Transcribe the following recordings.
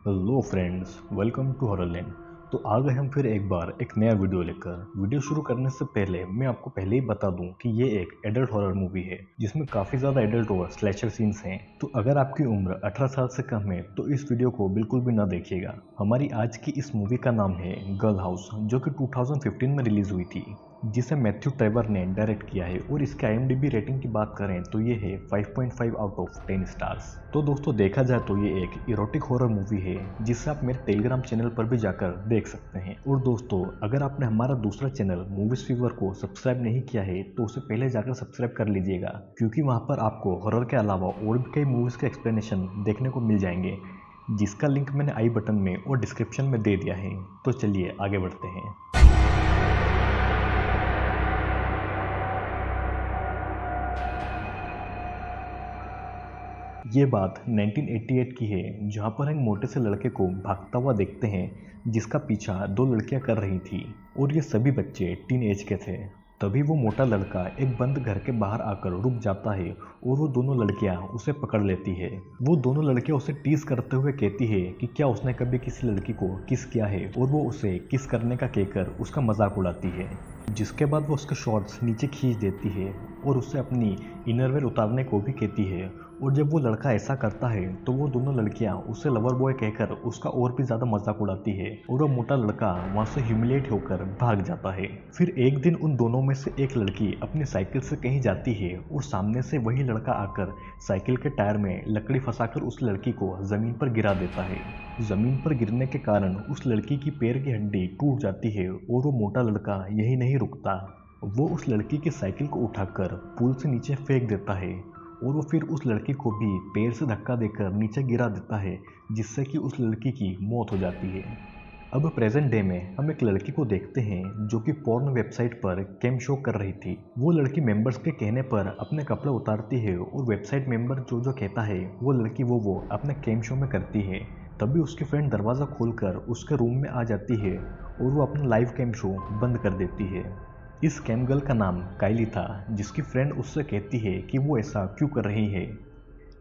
Hello friends, welcome to Horrorland. तो आ गए हम फिर एक बार एक नया वीडियो लेकर। वीडियो शुरू करने से पहले मैं आपको पहले ही बता दूं कि ये एक एडल्ट हॉरर मूवी है जिसमें काफ़ी ज़्यादा एडल्ट और स्लैशर सीन्स हैं। तो अगर आपकी उम्र 18 साल से कम है तो इस वीडियो को बिल्कुल भी ना देखिएगा। हमारी आज की इस मूवी का नाम है गर्ल हाउस, जो कि 2015 में रिलीज हुई थी, जिसे मैथ्यू ट्रेवर ने डायरेक्ट किया है। और इसके IMDb रेटिंग की बात करें तो ये है 5.5 आउट ऑफ 10 स्टार्स। तो दोस्तों, देखा जाए तो ये एक इरोटिक हॉरर मूवी है जिसे आप मेरे टेलीग्राम चैनल पर भी जाकर देख सकते हैं। और दोस्तों, अगर आपने हमारा दूसरा चैनल मूवीज फीवर को सब्सक्राइब नहीं किया है तो उसे पहले जाकर सब्सक्राइब कर लीजिएगा, क्योंकि वहाँ पर आपको हॉरर के अलावा और भी कई मूवीज के एक्सप्लेनेशन देखने को मिल जाएंगे, जिसका लिंक मैंने आई बटन में और डिस्क्रिप्शन में दे दिया है। तो चलिए आगे बढ़ते हैं। ये बात 1988 की है, जहाँ पर एक मोटे से लड़के को भागता हुआ देखते हैं जिसका पीछा दो लड़कियां कर रही थी, और ये सभी बच्चे टीन एज के थे। तभी वो मोटा लड़का एक बंद घर के बाहर आकर रुक जाता है और वो दोनों लड़कियां उसे पकड़ लेती है। वो दोनों लड़कियां उसे टीज करते हुए कहती है कि क्या उसने कभी किसी लड़की को किस किया है, और वो उसे किस करने का कहकर उसका मजाक उड़ाती है। जिसके बाद वो उसके शॉर्ट्स नीचे खींच देती है और उससे अपनी इनरवेयर उतारने को भी कहती है। और जब वो लड़का ऐसा करता है तो वो दोनों लड़कियां उसे लवर बॉय कहकर उसका और भी ज़्यादा मजाक उड़ाती है, और वो मोटा लड़का वहाँ से ह्यूमिलेट होकर भाग जाता है। फिर एक दिन उन दोनों में से एक लड़की अपनी साइकिल से कहीं जाती है और सामने से वही लड़का आकर साइकिल के टायर में लकड़ी फंसाकर उस लड़की को ज़मीन पर गिरा देता है। ज़मीन पर गिरने के कारण उस लड़की की पैर की हड्डी टूट जाती है, और वो मोटा लड़का यही नहीं रुकता। वो उस लड़की की साइकिल को उठाकर पुल से नीचे फेंक देता है, और वो फिर उस लड़की को भी पैर से धक्का देकर नीचे गिरा देता है, जिससे कि उस लड़की की मौत हो जाती है। अब प्रेजेंट डे में हम एक लड़की को देखते हैं जो कि पोर्न वेबसाइट पर कैम शो कर रही थी। वो लड़की मेंबर्स के कहने पर अपने कपड़े उतारती है, और वेबसाइट मेंबर जो जो कहता है वो लड़की वो अपने कैम शो में करती है। तभी उसकी फ्रेंड दरवाज़ा खोलकर उसके रूम में आ जाती है और वो अपना लाइव कैम शो बंद कर देती है। इस कैम गर्ल का नाम काइली था, जिसकी फ्रेंड उससे कहती है कि वो ऐसा क्यों कर रही है,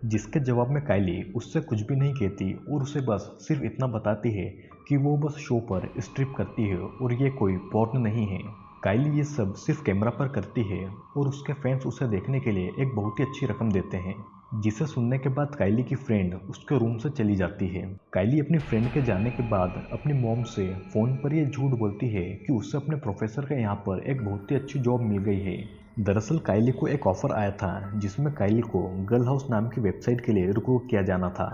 जिसके जवाब में काइली उससे कुछ भी नहीं कहती और उसे बस सिर्फ इतना बताती है कि वो बस शो पर स्ट्रिप करती है और ये कोई पोर्न नहीं है। काइली ये सब सिर्फ कैमरा पर करती है, और उसके फैंस उसे देखने के लिए एक बहुत ही अच्छी रकम देते हैं, जिसे सुनने के बाद काइली की फ्रेंड उसके रूम से चली जाती है। काइली अपनी फ्रेंड के जाने के बाद अपनी मॉम से फ़ोन पर ये झूठ बोलती है कि उससे अपने प्रोफेसर के यहाँ पर एक बहुत ही अच्छी जॉब मिल गई है। दरअसल काइली को एक ऑफर आया था जिसमें काइली को गर्ल हाउस नाम की वेबसाइट के लिए रिक्रूट किया जाना था।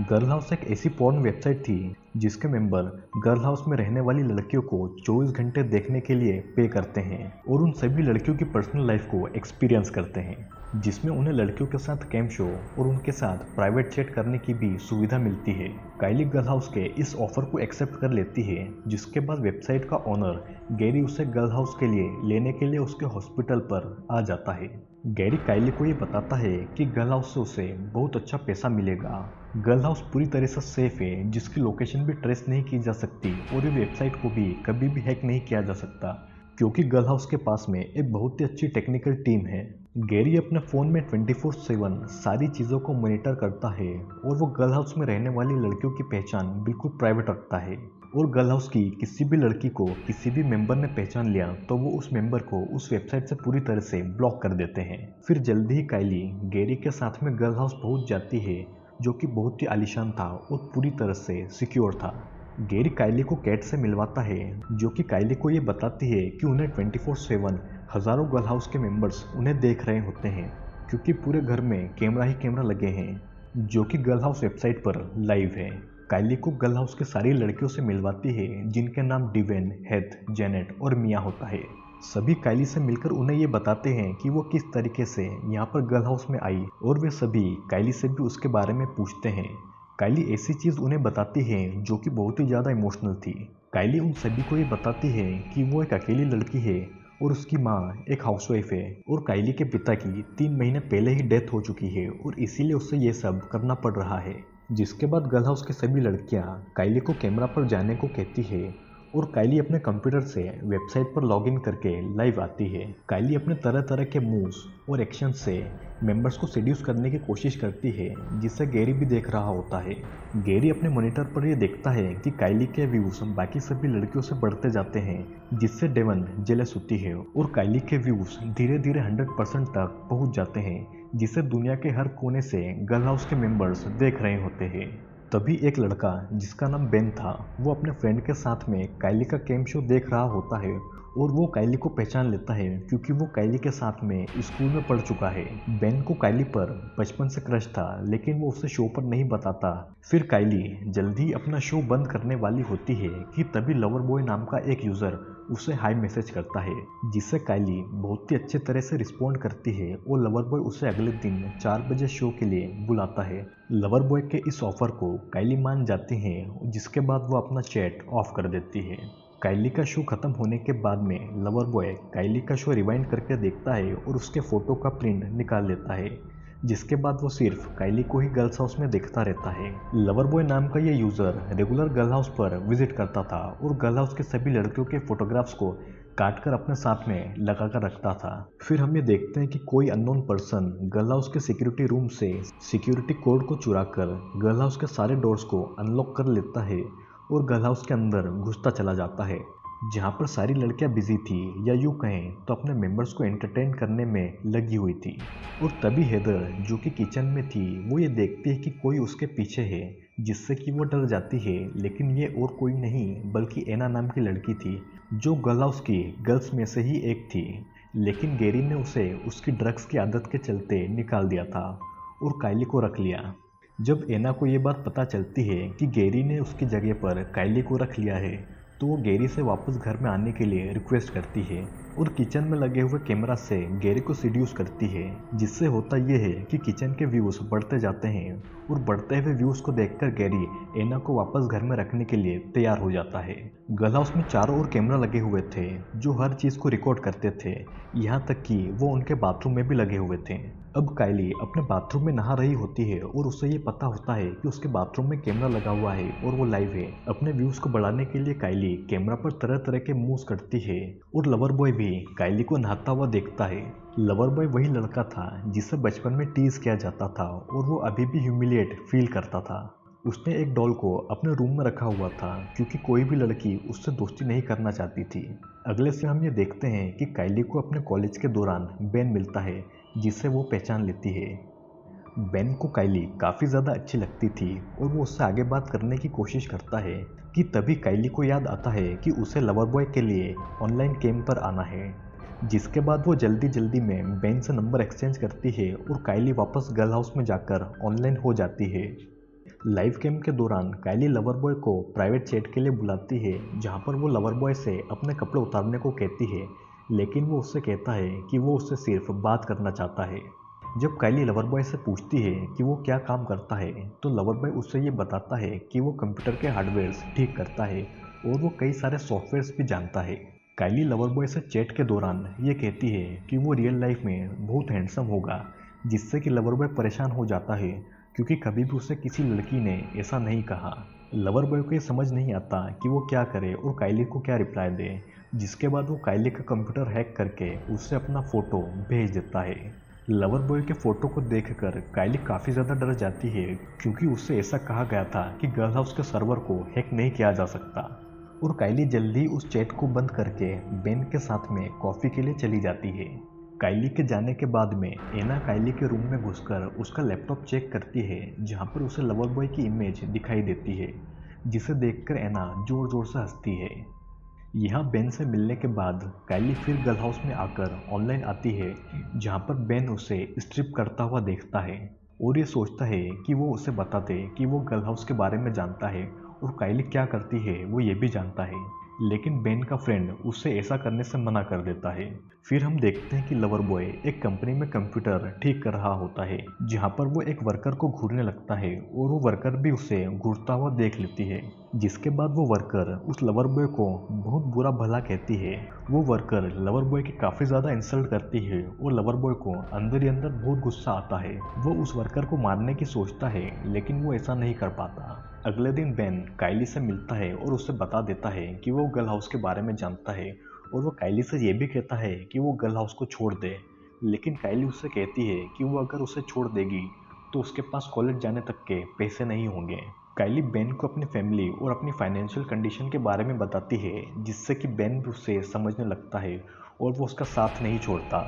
गर्ल हाउस एक ऐसी पोर्न वेबसाइट थी जिसके मेंबर गर्ल हाउस में रहने वाली लड़कियों को 24 घंटे देखने के लिए पे करते हैं, और उन सभी लड़कियों की पर्सनल लाइफ को एक्सपीरियंस करते हैं, जिसमें उन्हें लड़कियों के साथ कैम शो और उनके साथ प्राइवेट चैट करने की भी सुविधा मिलती है। काइली गर्ल हाउस के इस ऑफर को एक्सेप्ट कर लेती है, जिसके बाद वेबसाइट का ओनर गैरी उसे गर्ल हाउस के लिए लेने के लिए उसके हॉस्पिटल पर आ जाता है। गैरी काइली को ये बताता है कि गर्ल हाउस से उसे बहुत अच्छा पैसा मिलेगा। गर्ल हाउस पूरी तरह से सेफ है, जिसकी लोकेशन भी ट्रेस नहीं की जा सकती, और ये वेबसाइट को भी कभी भी हैक नहीं किया जा सकता, क्योंकि गर्ल हाउस के पास में एक बहुत ही अच्छी टेक्निकल टीम है। गैरी अपने फ़ोन में 24/7 सारी चीज़ों को मॉनिटर करता है, और वो गर्ल हाउस में रहने वाली लड़कियों की पहचान बिल्कुल प्राइवेट रखता है, और गर्ल हाउस की किसी भी लड़की को किसी भी मेंबर ने पहचान लिया तो वो उस मेंबर को उस वेबसाइट से पूरी तरह से ब्लॉक कर देते हैं। फिर जल्दी ही काइली गैरी के साथ में गर्ल हाउस पहुंच जाती है, जो कि बहुत ही आलीशान था और पूरी तरह से सिक्योर था। गैरी काइली को कैट से मिलवाता है, जो कि काइली को ये बताती है कि उन्हें 24/7 हज़ारों गर्ल हाउस के मेंबर्स उन्हें देख रहे होते हैं, क्योंकि पूरे घर में कैमरा ही कैमरा लगे हैं, जो कि गर्ल हाउस वेबसाइट पर लाइव है। काइली को गर्ल हाउस की सारी लड़कियों से मिलवाती है, जिनके नाम डिवेन, हेथ, जेनेट और मिया होता है। सभी काइली से मिलकर उन्हें ये बताते हैं कि वो किस तरीके से यहाँ पर गर्ल हाउस में आई, और वे सभी काइली से भी उसके बारे में पूछते हैं। काइली ऐसी चीज़ उन्हें बताती है जो कि बहुत ही ज़्यादा इमोशनल थी। काइली उन सभी को ये बताती है कि वो एक अकेली लड़की है और उसकी माँ एक हाउसवाइफ है, और काइली के पिता की 3 महीने पहले ही डेथ हो चुकी है, और इसीलिए उसे ये सब करना पड़ रहा है। जिसके बाद गर्ल हाउस की सभी लड़कियाँ काइली को कैमरा पर जाने को कहती है, और काइली अपने कंप्यूटर से वेबसाइट पर लॉगिन करके लाइव आती है। काइली अपने तरह तरह के मूव्स और एक्शन से मेंबर्स को सेड्यूस करने की कोशिश करती है, जिसे गैरी भी देख रहा होता है। गैरी अपने मॉनिटर पर यह देखता है कि काइली के व्यूज बाकी सभी लड़कियों से बढ़ते जाते हैं, जिससे डेवन जेलस होती है और काइली के व्यूज धीरे धीरे 100% तक पहुंच जाते हैं, जिसे दुनिया के हर कोने से गर्ल हाउस के मेंबर्स देख रहे होते हैं। तभी एक लड़का जिसका नाम बेन था, वो अपने फ्रेंड के साथ में काइली का कैंप शो देख रहा होता है और वो काइली को पहचान लेता है क्योंकि वो काइली के साथ में स्कूल में पढ़ चुका है। बेन को काइली पर बचपन से क्रश था, लेकिन वो उसे शो पर नहीं बताता। फिर काइली जल्दी अपना शो बंद करने वाली होती है कि तभी लवर बॉय नाम का एक यूजर उसे हाई मैसेज करता है, जिससे काइली बहुत ही अच्छे तरह से रिस्पॉन्ड करती है और लवर बॉय उसे अगले दिन 4 बजे शो के लिए बुलाता है। लवर बॉय के इस ऑफर को काइली मान जाती है, जिसके बाद वो अपना चैट ऑफ कर देती है। काइली का शो खत्म होने के बाद में लवर बॉय काइली का शो रिवाइंड करके देखता है और उसके फोटो का प्रिंट निकाल लेता है, जिसके बाद वो सिर्फ काइली को ही गर्ल्स हाउस में देखता रहता है। लवर बॉय नाम का ये यूजर रेगुलर गर्ल हाउस पर विजिट करता था और गर्ल हाउस के सभी लड़कियों के फोटोग्राफ्स को काट कर अपने साथ में लगा कर रखता था। फिर हम ये देखते हैं कि कोई अननोन पर्सन गर्ल हाउस के सिक्योरिटी रूम से सिक्योरिटी कोड को चुरा कर गर्ल हाउस के सारे डोर्स को अनलॉक कर लेता है और गर्ल हाउस के अंदर घुसता चला जाता है, जहाँ पर सारी लड़कियां बिजी थी, या यूँ कहें तो अपने मेंबर्स को एंटरटेन करने में लगी हुई थी। और तभी हेदर, जो कि किचन में थी, वो ये देखती है कि कोई उसके पीछे है, जिससे कि वो डर जाती है। लेकिन ये और कोई नहीं बल्कि एना नाम की लड़की थी, जो गर्ल हाउस की गर्ल्स में से ही एक थी। लेकिन गैरी ने उसे उसकी ड्रग्स की आदत के चलते निकाल दिया था और काइली को रख लिया। जब एना को ये बात पता चलती है कि गैरी ने उसकी जगह पर काइली को रख लिया है, तो वो गैरी से वापस घर में आने के लिए रिक्वेस्ट करती है और किचन में लगे हुए कैमरा से गैरी को सीड्यूस करती है, जिससे होता यह है कि किचन के व्यूज बढ़ते जाते हैं और बढ़ते हुए व्यूज को देखकर गैरी एना को वापस घर में रखने के लिए तैयार हो जाता है। गर्ल हाउस में चारों ओर कैमरा लगे हुए थे जो हर चीज़ को रिकॉर्ड करते थे, यहाँ तक कि वो उनके बाथरूम में भी लगे हुए थे। अब काइली अपने बाथरूम में नहा रही होती है और उसे ये पता होता है कि उसके बाथरूम में कैमरा लगा हुआ है और वो लाइव है। अपने व्यूज को बढ़ाने के लिए काइली कैमरा पर तरह तरह के मूव्स करती है और लवर बॉय भी काइली को नहाता हुआ देखता है। लवर बॉय वही लड़का था जिसे बचपन में टीज किया जाता था और वो अभी भी ह्यूमिलिएट फील करता था। उसने एक डॉल को अपने रूम में रखा हुआ था क्योंकि कोई भी लड़की उससे दोस्ती नहीं करना चाहती थी। अगले से हम ये देखते हैं कि काइली को अपने कॉलेज के दौरान बेन मिलता है, जिसे वो पहचान लेती है। बेन को काइली काफ़ी ज़्यादा अच्छी लगती थी और वो उससे आगे बात करने की कोशिश करता है कि तभी काइली को याद आता है कि उसे लवर बॉय के लिए ऑनलाइन कैंप पर आना है, जिसके बाद वो जल्दी जल्दी में बेन से नंबर एक्सचेंज करती है और काइली वापस गर्ल हाउस में जाकर ऑनलाइन हो जाती है। लाइव कैंप के दौरान काइली लवर बॉय को प्राइवेट चैट के लिए बुलाती है, जहाँ पर वो लवर बॉय से अपने कपड़े उतारने को कहती है, लेकिन वो उससे कहता है कि वो उससे सिर्फ बात करना चाहता है। जब काइली लवर बॉय से पूछती है कि वो क्या काम करता है, तो लवर बॉय उससे ये बताता है कि वो कंप्यूटर के हार्डवेयर्स ठीक करता है और वो कई सारे सॉफ्टवेयर्स भी जानता है। काइली लवर बॉय से चैट के दौरान ये कहती है कि वो रियल लाइफ में बहुत हैंडसम होगा, जिससे कि लवर बॉय परेशान हो जाता है क्योंकि कभी भी उसे किसी लड़की ने ऐसा नहीं कहा। लवर बॉय को ये समझ नहीं आता कि वो क्या करे और काइली को क्या रिप्लाई दे, जिसके बाद वो काइली का कंप्यूटर हैक करके उससे अपना फ़ोटो भेज देता है। लवर बॉय के फ़ोटो को देखकर काइली काफ़ी ज़्यादा डर जाती है क्योंकि उससे ऐसा कहा गया था कि गर्ल हाउस के सर्वर को हैक नहीं किया जा सकता। और काइली जल्दी उस चैट को बंद करके बेन के साथ में कॉफ़ी के लिए चली जाती है। काइली के जाने के बाद में एना काइली के रूम में घुसकर उसका लैपटॉप चेक करती है, जहाँ पर उसे लवर बॉय की इमेज दिखाई देती है, जिसे देखकर एना जोर जोर से हंसती है। यहाँ बेन से मिलने के बाद काइली फिर गर्ल हाउस में आकर ऑनलाइन आती है, जहाँ पर बेन उसे स्ट्रिप करता हुआ देखता है और ये सोचता है कि वो उसे बता दे कि वो गर्ल हाउस के बारे में जानता है और काइली क्या करती है वो ये भी जानता है, लेकिन बेन का फ्रेंड उससे ऐसा करने से मना कर देता है। फिर हम देखते हैं कि लवर बॉय एक कंपनी में कंप्यूटर ठीक कर रहा होता है, जहाँ पर वो एक वर्कर को घूरने लगता है और वो वर्कर भी उसे घूरता हुआ देख लेती है, जिसके बाद वो वर्कर उस लवर बॉय को बहुत बुरा भला कहती है। वो वर्कर लवर बॉय की काफ़ी ज़्यादा इंसल्ट करती है और लवर बॉय को अंदर ही अंदर बहुत गुस्सा आता है। वो उस वर्कर को मारने की सोचता है, लेकिन वो ऐसा नहीं कर पाता। अगले दिन बेन काइली से मिलता है और उसे बता देता है कि वो गर्ल हाउस के बारे में जानता है और वो काइली से ये भी कहता है कि वो गर्ल हाउस को छोड़ दे। लेकिन काइली उससे कहती है कि वो अगर उसे छोड़ देगी तो उसके पास कॉलेज जाने तक के पैसे नहीं होंगे। काइली बेन को अपनी फैमिली और अपनी फाइनेंशियल कंडीशन के बारे में बताती है, जिससे कि बेन भी उसे समझने लगता है और वो उसका साथ नहीं छोड़ता।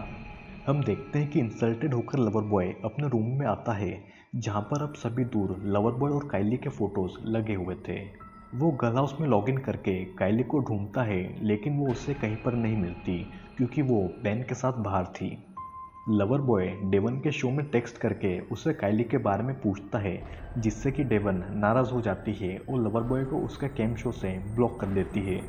हम देखते हैं कि इंसल्टेड होकर लवर बॉय अपने रूम में आता है, जहाँ पर अब सभी दूर लवर बॉय और काइली के फोटोज लगे हुए थे। वो गर्ल हाउस में लॉगिन करके काइली को ढूंढता है, लेकिन वो उसे कहीं पर नहीं मिलती क्योंकि वो बेन के साथ बाहर थी। लवर बॉय डेवन के शो में टेक्स्ट करके उसे काइली के बारे में पूछता है, जिससे कि डेवन नाराज़ हो जाती है और लवर बॉय को उसके कैंप शो से ब्लॉक कर देती है।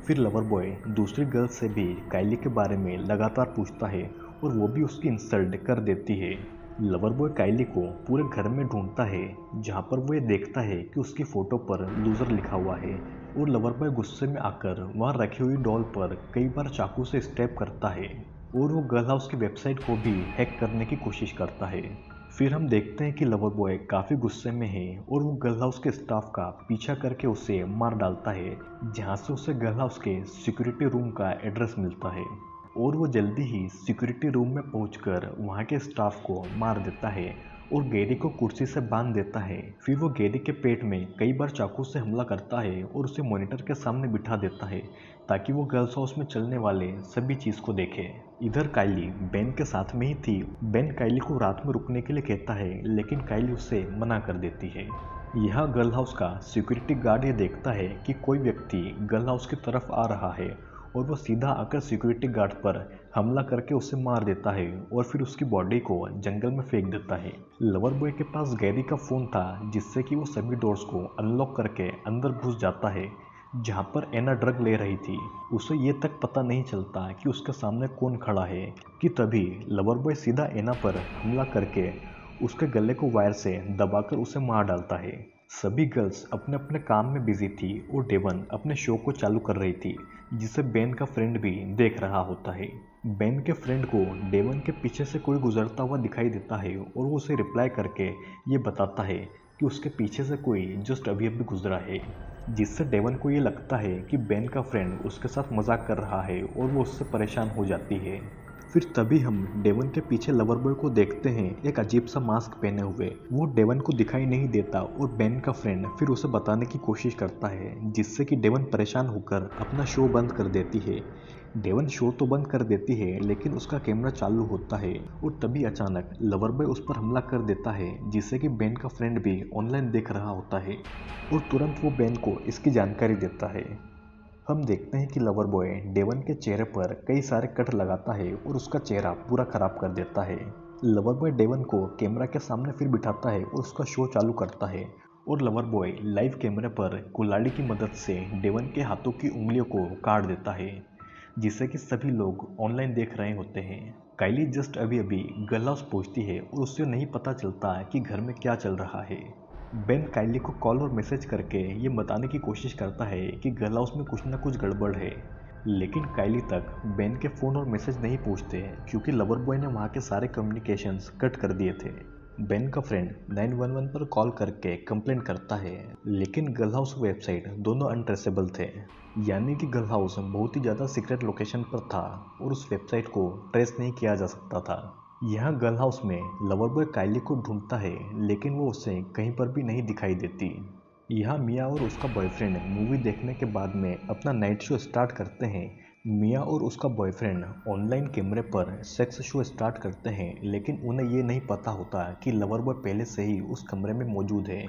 फिर लवर बॉय दूसरी गर्ल्स से भी काइली के बारे में लगातार पूछता है और वो भी उसकी इंसल्ट कर देती है। लवर बॉय काइली को पूरे घर में ढूंढता है, जहाँ पर वो ये देखता है कि उसकी फ़ोटो पर लूज़र लिखा हुआ है और लवर बॉय गुस्से में आकर वहाँ रखी हुई डॉल पर कई बार चाकू से स्टैप करता है और वो गर्ल हाउस की वेबसाइट को भी हैक करने की कोशिश करता है। फिर हम देखते हैं कि लवर बॉय काफ़ी गुस्से में है और वो गर्ल हाउस के स्टाफ का पीछा करके उसे मार डालता है, जहाँ से उसे गर्ल हाउस के सिक्योरिटी रूम का एड्रेस मिलता है और वो जल्दी ही सिक्योरिटी रूम में पहुंचकर वहाँ के स्टाफ को मार देता है और गैरी को कुर्सी से बांध देता है। फिर वो गैरी के पेट में कई बार चाकू से हमला करता है और उसे मॉनिटर के सामने बिठा देता है ताकि वो गर्ल्स हाउस में चलने वाले सभी चीज़ को देखे। इधर काइली बेन के साथ में ही थी। बेन काइली को रात में रुकने के लिए कहता है, लेकिन काइली उसे मना कर देती है। यह गर्ल हाउस का सिक्योरिटी गार्ड ये देखता है कि कोई व्यक्ति गर्ल हाउस की तरफ आ रहा है और वो सीधा आकर सिक्योरिटी गार्ड पर हमला करके उसे मार देता है और फिर उसकी बॉडी को जंगल में फेंक देता है। लवर बॉय के पास गैरी का फ़ोन था, जिससे कि वो सभी डोर्स को अनलॉक करके अंदर घुस जाता है, जहाँ पर एना ड्रग ले रही थी। उसे ये तक पता नहीं चलता कि उसके सामने कौन खड़ा है कि तभी लवर बॉय सीधा एना पर हमला करके उसके गले को वायर से दबाकर उसे मार डालता है। सभी गर्ल्स अपने अपने काम में बिजी थी और डेवन अपने शो को चालू कर रही थी, जिसे बेन का फ्रेंड भी देख रहा होता है। बेन के फ्रेंड को डेवन के पीछे से कोई गुजरता हुआ दिखाई देता है और वो उसे रिप्लाई करके ये बताता है कि उसके पीछे से कोई जस्ट अभी अभी गुजरा है, जिससे डेवन को ये लगता है कि बेन का फ्रेंड उसके साथ मजाक कर रहा है और वो उससे परेशान हो जाती है। फिर तभी हम डेवन के पीछे लवर बॉय को देखते हैं, एक अजीब सा मास्क पहने हुए। वो डेवन को दिखाई नहीं देता और बेन का फ्रेंड फिर उसे बताने की कोशिश करता है, जिससे कि डेवन परेशान होकर अपना शो बंद कर देती है। डेवन शो तो बंद कर देती है, लेकिन उसका कैमरा चालू होता है और तभी अचानक लवर बॉय उस पर हमला कर देता है, जिससे कि बेन का फ्रेंड भी ऑनलाइन देख रहा होता है और तुरंत वो बेन को इसकी जानकारी देता है। हम देखते हैं कि लवर बॉय डेवन के चेहरे पर कई सारे कट लगाता है और उसका चेहरा पूरा खराब कर देता है। लवर बॉय डेवन को कैमरा के सामने फिर बिठाता है और उसका शो चालू करता है और लवर बॉय लाइव कैमरे पर कुल्हाड़ी की मदद से डेवन के हाथों की उंगलियों को काट देता है, जिससे कि सभी लोग ऑनलाइन देख रहे होते हैं। काइली जस्ट अभी अभी गर्ल हाउस पहुंचती है और उससे नहीं पता चलता कि घर में क्या चल रहा है। बेन काइली को कॉल और मैसेज करके ये बताने की कोशिश करता है कि गर्ल हाउस में कुछ ना कुछ गड़बड़ है, लेकिन काइली तक बेन के फ़ोन और मैसेज नहीं पहुंचते क्योंकि लवर बॉय ने वहाँ के सारे कम्युनिकेशंस कट कर दिए थे। बेन का फ्रेंड 911 पर कॉल करके कंप्लेंट करता है, लेकिन गर्ल हाउस वेबसाइट दोनों अनट्रेसेबल थे, यानी कि गर्ल हाउस बहुत ही ज़्यादा सीक्रेट लोकेशन पर था और उस वेबसाइट को ट्रेस नहीं किया जा सकता था। यहाँ गर्ल हाउस में लवर बॉय काइली को ढूंढता है, लेकिन वो उसे कहीं पर भी नहीं दिखाई देती। यहाँ मिया और उसका बॉयफ्रेंड मूवी देखने के बाद में अपना नाइट शो स्टार्ट करते हैं। मिया और उसका बॉयफ्रेंड ऑनलाइन कैमरे पर सेक्स शो स्टार्ट करते हैं, लेकिन उन्हें ये नहीं पता होता कि लवर बॉय पहले से ही उस कमरे में मौजूद है।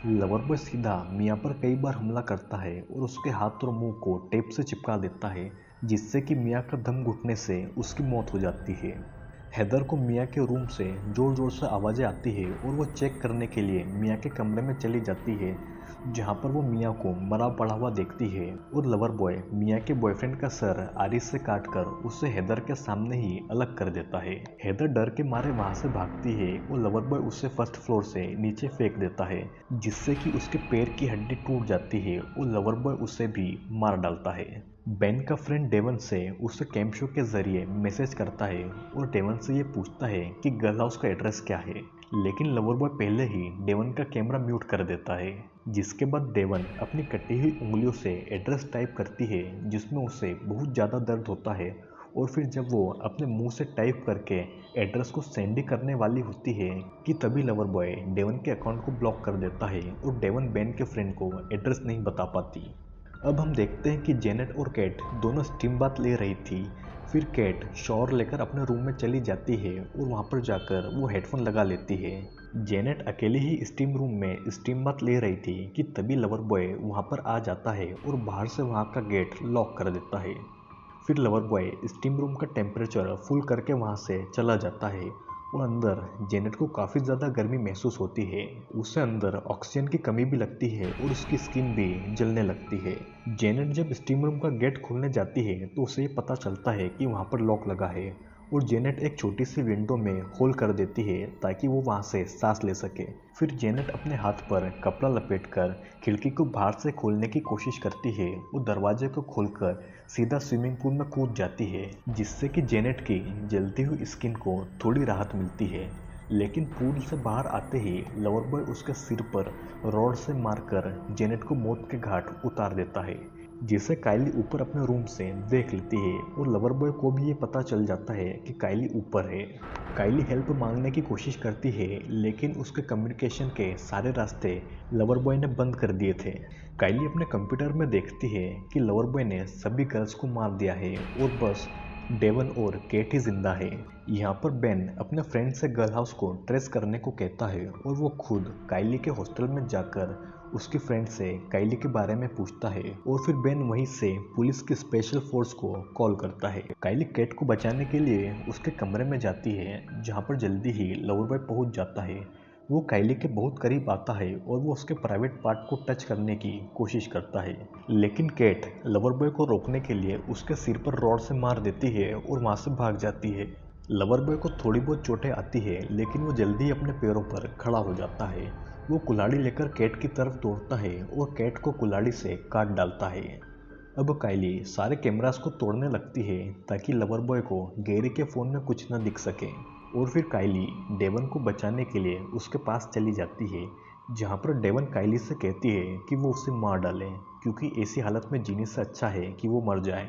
लवर बॉय सीधा मिया पर कई बार हमला करता है और उसके हाथ और मुंह को टेप से चिपका देता है, जिससे कि मिया का दम घुटने से उसकी मौत हो जाती है। हेदर को मिया के रूम से जोर जोर से आवाज़ें आती है और वो चेक करने के लिए मिया के कमरे में चली जाती है, जहाँ पर वो मिया को मरा पड़ा हुआ देखती है और लवर बॉय मिया के बॉयफ्रेंड का सर आरी से काटकर उसे हेदर के सामने ही अलग कर देता है। हेदर डर के मारे वहाँ से भागती है और लवर बॉय उसे फर्स्ट फ्लोर से नीचे फेंक देता है, जिससे कि उसके पैर की हड्डी टूट जाती है और लवर बॉय उसे भी मार डालता है। बेन का फ्रेंड डेवन से उसे कैंप शो के जरिए मैसेज करता है और डेवन से ये पूछता है कि गर्ल हाउस का एड्रेस क्या है, लेकिन लवर बॉय पहले ही डेवन का कैमरा म्यूट कर देता है। जिसके बाद डेवन अपनी कटी हुई उंगलियों से एड्रेस टाइप करती है जिसमें उसे बहुत ज़्यादा दर्द होता है। और फिर जब वो अपने मुंह से टाइप करके एड्रेस को सेंड करने वाली होती है कि तभी लवर बॉय डेवन के अकाउंट को ब्लॉक कर देता है और डेवन बेन के फ्रेंड को एड्रेस नहीं बता पाती। अब हम देखते हैं कि जेनेट और कैट दोनों स्टीम बाथ ले रही थी। फिर कैट शॉवर लेकर अपने रूम में चली जाती है और वहाँ पर जाकर वो हेडफोन लगा लेती है। जेनेट अकेले ही स्टीम रूम में स्टीम बाथ ले रही थी कि तभी लवर बॉय वहाँ पर आ जाता है और बाहर से वहाँ का गेट लॉक कर देता है। फिर लवर बॉय स्टीम रूम का टेम्परेचर फुल करके वहाँ से चला जाता है और अंदर जेनेट को काफ़ी ज़्यादा गर्मी महसूस होती है। उसे अंदर ऑक्सीजन की कमी भी लगती है और उसकी स्किन भी जलने लगती है। जेनेट जब स्टीम रूम का गेट खोलने जाती है तो उसे ये पता चलता है कि वहाँ पर लॉक लगा है और जेनेट एक छोटी सी विंडो में होल कर देती है ताकि वो वहाँ से सांस ले सके। फिर जेनेट अपने हाथ पर कपड़ा लपेटकर खिड़की को बाहर से खोलने की कोशिश करती है। वो दरवाजे को खोलकर सीधा स्विमिंग पूल में कूद जाती है जिससे कि जेनेट की जलती हुई स्किन को थोड़ी राहत मिलती है। लेकिन पूल से बाहर आते ही लवर बॉय उसके सिर पर रॉड से मारकर जेनेट को मौत के घाट उतार देता है, जिसे काइली ऊपर अपने रूम से देख लेती है और लवर बॉय को भी ये पता चल जाता है कि काइली ऊपर है। काइली हेल्प मांगने की कोशिश करती है लेकिन उसके कम्युनिकेशन के सारे रास्ते लवर बॉय ने बंद कर दिए थे। काइली अपने कंप्यूटर में देखती है कि लवर बॉय ने सभी गर्ल्स को मार दिया है और बस डेवन और केट ही जिंदा है। यहाँ पर बेन अपने फ्रेंड से गर्ल हाउस को ट्रेस करने को कहता है और वो खुद काइली के हॉस्टल में जाकर उसकी फ्रेंड से काइली के बारे में पूछता है और फिर बेन वहीं से पुलिस की स्पेशल फोर्स को कॉल करता है। काइली केट को बचाने के लिए उसके कमरे में जाती है जहाँ पर जल्दी ही लवर बॉय पहुँच जाता है। वो काइली के बहुत करीब आता है और वो उसके प्राइवेट पार्ट को टच करने की कोशिश करता है, लेकिन केट लवर बॉय को रोकने के लिए उसके सिर पर रॉड से मार देती है और वहाँ से भाग जाती है। लवर बॉय को थोड़ी बहुत चोटें आती है लेकिन वो जल्दी ही अपने पैरों पर खड़ा हो जाता है। वो कुल्हाड़ी लेकर केट की तरफ दौड़ता है और केट को कुल्हाड़ी से काट डालता है। अब काइली सारे कैमरास को तोड़ने लगती है ताकि लवर बॉय को गैरी के फ़ोन में कुछ न दिख सके। और फिर काइली डेवन को बचाने के लिए उसके पास चली जाती है जहाँ पर डेवन काइली से कहती है कि वो उसे मार डाले क्योंकि ऐसी हालत में जीने से अच्छा है कि वो मर जाए।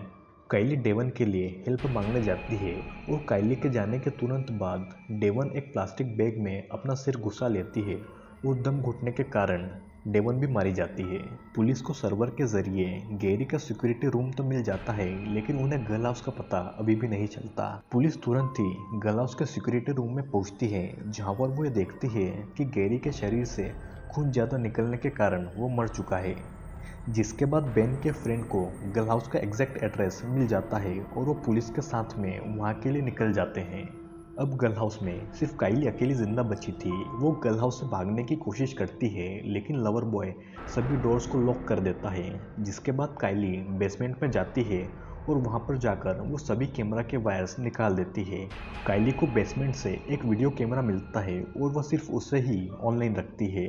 काइली डेवन के लिए हेल्प मांगने जाती है और काइली के जाने के तुरंत बाद डेवन एक प्लास्टिक बैग में अपना सिर घुसा लेती है और दम घुटने के कारण डेवन भी मारी जाती है। पुलिस को सर्वर के जरिए गैरी का सिक्योरिटी रूम तो मिल जाता है लेकिन उन्हें गर्ल हाउस का पता अभी भी नहीं चलता। पुलिस तुरंत ही गर्ल हाउस के सिक्योरिटी रूम में पहुंचती है जहां पर वो ये देखती है कि गैरी के शरीर से खून ज़्यादा निकलने के कारण वो मर चुका है। जिसके बाद बेन के फ्रेंड को गर्ल हाउस का एग्जैक्ट एड्रेस मिल जाता है और वो पुलिस के साथ में वहाँ के लिए निकल जाते हैं। अब गर्ल हाउस में सिर्फ काइली अकेली जिंदा बची थी। वो गर्ल हाउस से भागने की कोशिश करती है लेकिन लवर बॉय सभी डोर्स को लॉक कर देता है। जिसके बाद काइली बेसमेंट में जाती है और वहां पर जाकर वो सभी कैमरा के वायर्स निकाल देती है। काइली को बेसमेंट से एक वीडियो कैमरा मिलता है और वह सिर्फ उसे ही ऑनलाइन रखती है।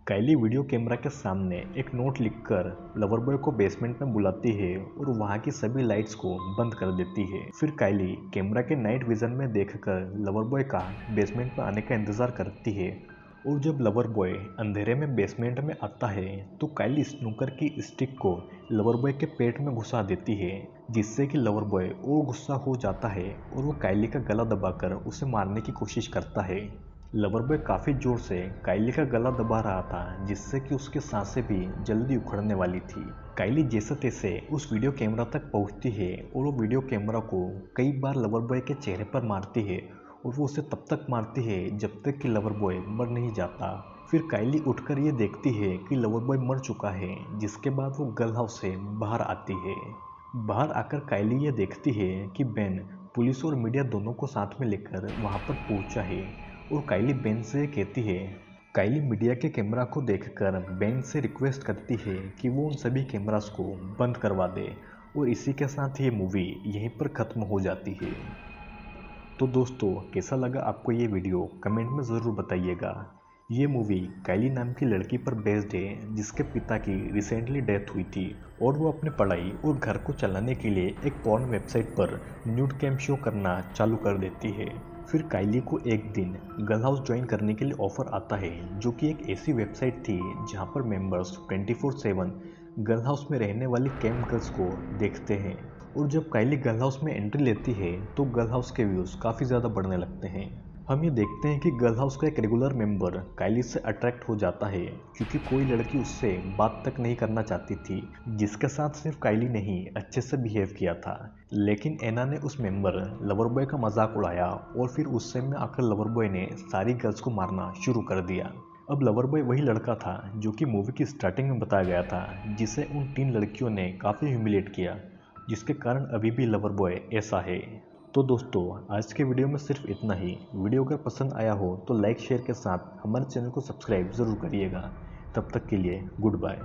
काइली वीडियो कैमरा के सामने एक नोट लिखकर लवर बॉय को बेसमेंट में बुलाती है और वहाँ की सभी लाइट्स को बंद कर देती है। फिर काइली कैमरा के नाइट विजन में देखकर लवर बॉय का बेसमेंट में आने का इंतज़ार करती है और जब लवर बॉय अंधेरे में बेसमेंट में आता है तो काइली स्नूकर की स्टिक को लवर बॉय के पेट में घुसा देती है जिससे कि लवर बॉय और गुस्सा हो जाता है और वो काइली का गला दबाकर उसे मारने की कोशिश करता है। लवर बॉय काफ़ी जोर से काइली का गला दबा रहा था जिससे कि उसकी सांसें भी जल्दी उखड़ने वाली थी। काइली जैसे तैसे उस वीडियो कैमरा तक पहुंचती है और वो वीडियो कैमरा को कई बार लवर बॉय के चेहरे पर मारती है और वो उसे तब तक मारती है जब तक कि लवर बॉय मर नहीं जाता। फिर काइली उठकर ये देखती है कि लवर बॉय मर चुका है जिसके बाद वो गर्ल हाउस से बाहर आती है। बाहर आकर काइली ये देखती है कि बेन पुलिस और मीडिया दोनों को साथ में लेकर वहाँ पर पहुँचा है और काइली बेन से कहती है। काइली मीडिया के कैमरा को देखकर बेन से रिक्वेस्ट करती है कि वो उन सभी कैमरास को बंद करवा दे और इसी के साथ ये मूवी यहीं पर ख़त्म हो जाती है। तो दोस्तों कैसा लगा आपको ये वीडियो कमेंट में ज़रूर बताइएगा। ये मूवी काइली नाम की लड़की पर बेस्ड है जिसके पिता की रिसेंटली डेथ हुई थी और वो अपने पढ़ाई और घर को चलाने के लिए एक पॉर्न वेबसाइट पर न्यूड कैम शो करना चालू कर देती है। फिर काइली को एक दिन गर्ल हाउस ज्वाइन करने के लिए ऑफर आता है, जो कि एक ऐसी वेबसाइट थी जहां पर मेंबर्स 24/7 गर्ल हाउस में रहने वाली कैंप गर्ल्स को देखते हैं। और जब काइली गर्ल हाउस में एंट्री लेती है तो गर्ल हाउस के व्यूज़ काफ़ी ज़्यादा बढ़ने लगते हैं। हम ये देखते हैं कि गर्ल हाउस का एक रेगुलर मेंबर काइली से अट्रैक्ट हो जाता है, क्योंकि कोई लड़की उससे बात तक नहीं करना चाहती थी, जिसके साथ सिर्फ काइली ने ही अच्छे से बिहेव किया था। लेकिन एना ने उस मेंबर लवर बॉय का मजाक उड़ाया और फिर उस में आकर लवर बॉय ने सारी गर्ल्स को मारना शुरू कर दिया। अब लवर बॉय वही लड़का था जो कि मूवी की स्टार्टिंग में बताया गया था, जिसे उन 3 लड़कियों ने काफ़ी ह्यूमिलेट किया, जिसके कारण अभी भी लवर बॉय ऐसा है। तो दोस्तों, आज के वीडियो में सिर्फ इतना ही। वीडियो अगर पसंद आया हो तो लाइक शेयर के साथ हमारे चैनल को सब्सक्राइब ज़रूर करिएगा। तब तक के लिए गुड बाय।